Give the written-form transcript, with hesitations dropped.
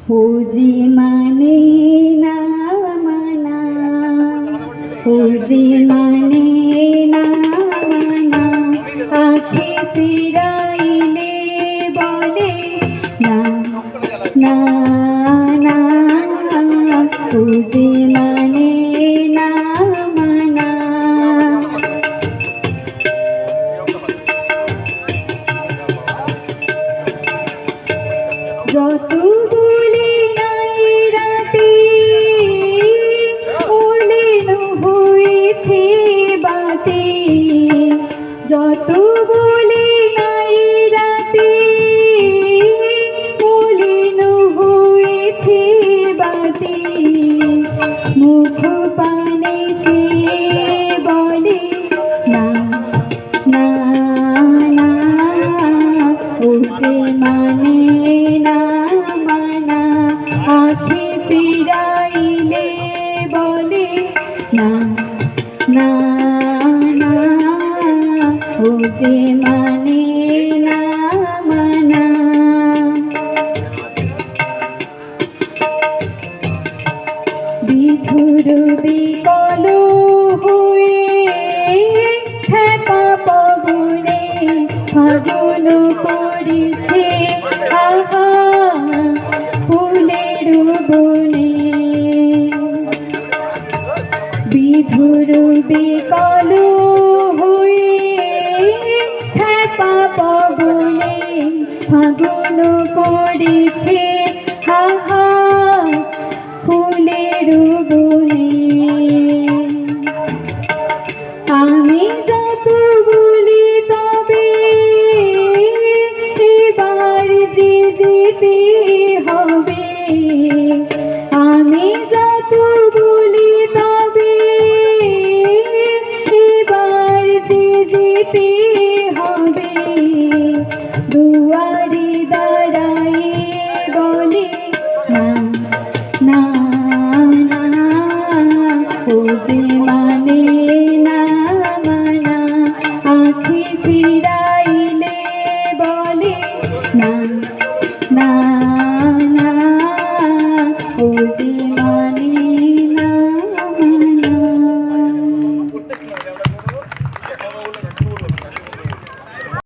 फौजी माने ना माना, फौजी माने ना माना, आँखें फिराइले बोले ना ना ना, फौजी माने ना माना। যত বলি নাই রাতে মলিন হয়েছে বাতে, যত বলি নাই রাতে মলিন হয়েছে বাতে, মুখ পানে চেয়ে বলে না না না, ও যে মানে না মানা, আঁখে ফিরাইলে বলে না না না, ও যে মানে না মানা। বিধুর বিকল হয়ে ঠেকা পবনে ফাগুন পড়েছে আহা ফুলের বনে, বিধুর বিকল হয়ে ঠেকা পবনে ফাগুন পড়েছে আহা ফুলের বনে। আমি যত বলি তবে এবার যে যেতে হবে, আমি যত বলি তবে এবার যে যেতে হবে, দুয়ারে দাঁড়াইয়ে বলে না না না, ও যে মানে না মানা, আঁখে ফিরাইলে বলে না।